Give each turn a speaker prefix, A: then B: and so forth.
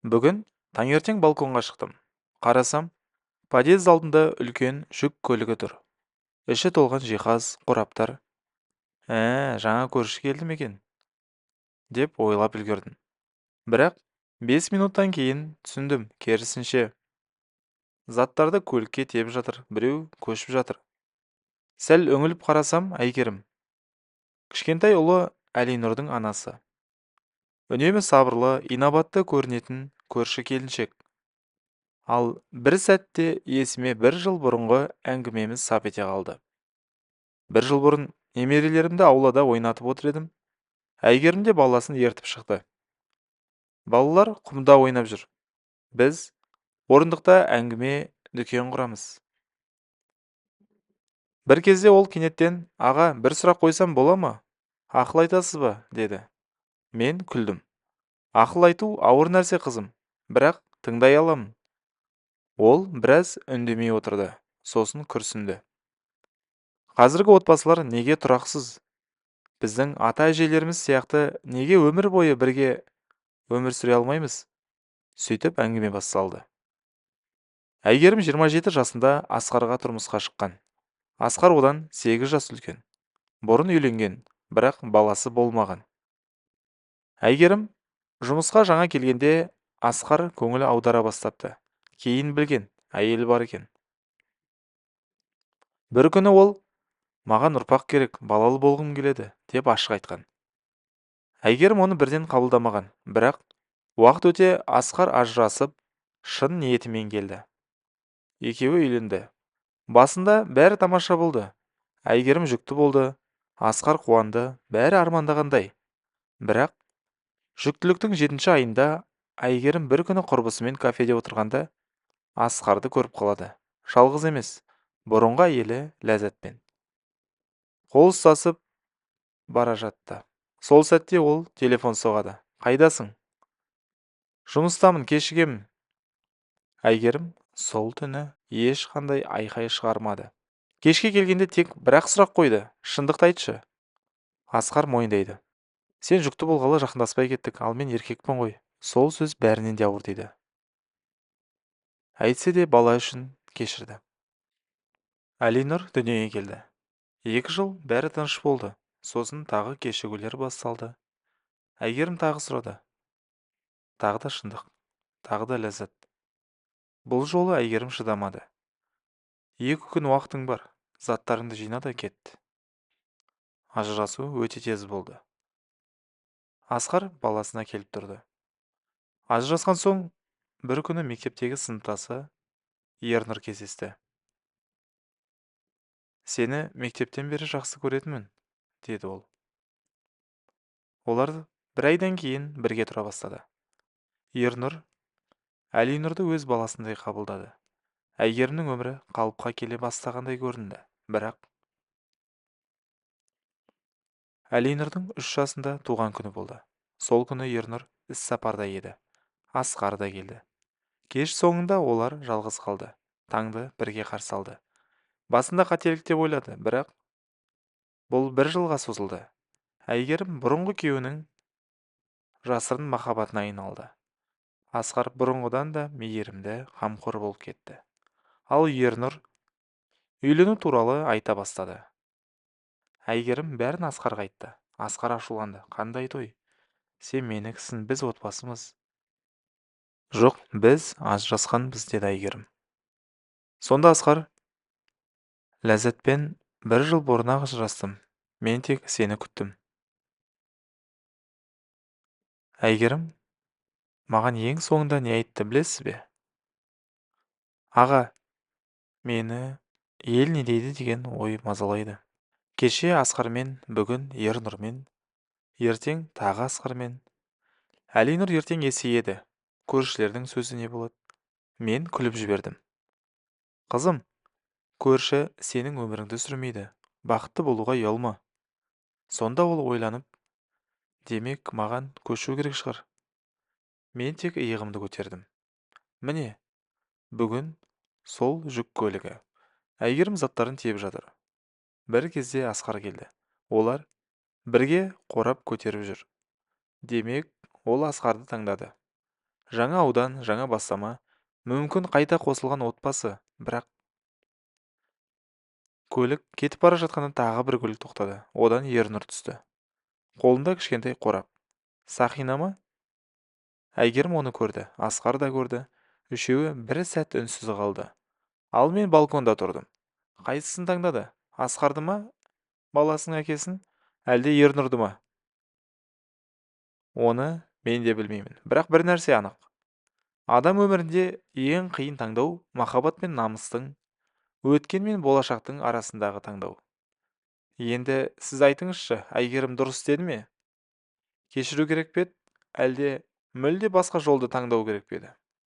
A: Бүгін таңертең балконға шықтым. Қарасам, подъезд алдында үлкен жүк көлігі тұр. Іші толған жиһаз, қораптар. Жаңа көрші келді ме екен деп ойлап үлгердім. Бірақ 5 минуттан кейін түсіндім, керісінше. Заттарды көлікке тиеп жатыр, біреу көшіп жатыр. Сәл үңіліп қарасам, Әйгерім. Кішкентай ұлы Әлинұрдың анасы. Үнемі сабырлы, инабатты көрінетін көрші келіншек. Ал бір сәтте есіме бір жыл бұрынғы әңгімеміз сап ете қалды. Бір жыл бұрын немерелерімді аулада ойнатып отыр едім. Әйгерім де баласын ертіп шықты. Балалар құмда ойнап жүр. Біз орындықта әңгіме дүкен құрамыз. Бір кезде ол кенеттен, аға, бір сұрақ қойсам бола ма? Ақыл айтасыз ба? Деді. Мен күлдім. Ақыл айту ауыр нәрсе қызым, бірақ тыңдай аламын. Ол біраз үндемей отырды, сосын күрсінді. Қазіргі отбасылар неге тұрақсыз? Біздің ата-әжелеріміз сияқты неге өмір бойы бірге өмір сүре алмаймыз? Сөйтіп әңгіме басталды. Әйгерім 27 жасында Асқарға тұрмысқа шыққан. Асқар одан 8 жас үлкен. Бұрын үйленген, бірақ баласы болмаған. Әйгерім жұмысқа жаңа келгенде Асқар көңілі аудара бастапты. Кейін білген, әйелі бар екен. Бір күні ол, маған ұрпақ керек, балалы болғым келеді, деп ашық айтқан. Әйгерім оны бірден қабылдамаған, бірақ уақыт өте Асқар ажырасып, шын ниетімен келді. Екеуі үйленді. Басында бәрі тамаша болды. Әйгерім жүкті болды, Асқар қуанды, бәрі армандағандай. Бірақ жүктіліктің 7-ші айында Әйгерім бір күні құрбысымен кафеде отырғанда Асқарды көріп қалады. Жалғыз емес, бұрынғы әйелі Ләззатпен. Қол ұстасып бара жатты. Сол сәтте ол телефон соғады. Қайдасың? Жұмыстамын, кешігемін. Әйгерім сол түні ешқандай айқай шығармады. Кешке келгенде тек бір-ақ сұрақ қойды. Шындықты айтшы. Асқар мойындайды. Сен жүкті болғалы жақындаспай кеттік, ал мен еркекпін ғой. Сол сөз бәрінен де ауыр дейді. Әйтсе де бала үшін кешірді. Әлинұр дүниеге келді. 2 жыл бәрі тыныш болды. Сосын тағы кешігулер басталды. Әйгерім тағы сұрады. Тағы да шындық, тағы да ләззат. Бұл жолы Әйгерім шыдамады. 2 күн уақытың бар, заттарыңды жина да кет. Ажырасу өте тез болды. Асқар баласына келіп тұрды. Ажырасқан соң бір күні мектептегі сыныптасы Ернұр кездесті. Сені мектептен бері жақсы көретінмін, деді ол. Олар бір айдан кейін бірге тұра бастады. Ернұр Әлинұрды өз баласындай қабылдады. Әйгерімнің өмірі қалыпқа келе бастағандай көрінді. Бірақ Әлинұрдың 3 жасында туған күні болды. Сол күні Ернұр іс-сапарда еді. Асқар да келді. Кеш соңында олар жалғыз қалды. Таңды бірге қарсы алды. Басында қателік деп ойлады, бірақ бұл 1 жылға созылды. Әйгерім бұрынғы күйеуінің жасырын махаббатына айналды. Асқар бұрынғыдан да мейірімді, қамқор болып кетті. Ал Ернұр үйлену туралы айта бастады. Әйгерім бәрін Асқарға айтты. Асқар ашуланды. Қандай той? Сен меніксің, біз отбасымыз. Жоқ, біз ажырасқанбыз, деді Әйгерім. Сонда Асқар, Ләззатпен 1 жыл бұрын ажырастым. Мен тек сені күттім. Әйгерім маған ең соңында не айтты білесіз бе? Аға, мені ел не дейді деген ой мазалайды. Кеше Асқармен, бүгін Ернұрмен, ертең тағы Асқармен. Әлинұр ертең есейеді. Көршілердің сөзі не болады? Мен күліп жібердім. Қызым, көрші сенің өміріңді сүрмейді. Бақытты болуға ұялма. Сонда ол ойланып, демек маған көшу керек шығар. Мен тек иығымды көтердім. Міне, бүгін сол жүк көлігі. Әйгерім заттарын тиеп жатыр. Бір кезде Асқар келді. Олар бірге қорап көтеріп жүр. Демек, ол Асқарды таңдады. Жаңа аудан, жаңа бастама, мүмкін қайта қосылған отбасы. Бірақ көлік кетіп бара жатқанда тағы бір көлік тоқтады. Одан Ернұр түсті. Қолында кішкентай қорап. Сақина ма? Әйгерім оны көрді, Асқар да көрді. Үшеуі бір сәт үнсіз қалды. Ал мен балконда тұрдым. Қайсысын таңдады? Асқарды ма, баласының әкесін, әлде Ернұрды ма? Оны мен де білмеймін. Бірақ бір нәрсе анық. Адам өмірінде ең қиын таңдау махаббат пен намыстың, өткен мен болашақтың арасындағы таңдау. Енді сіз айтыңызшы, Әйгерім дұрыс істеді ме? Кешіру керек пе еді, әлде мүлде басқа жолды таңдау керек пе еді?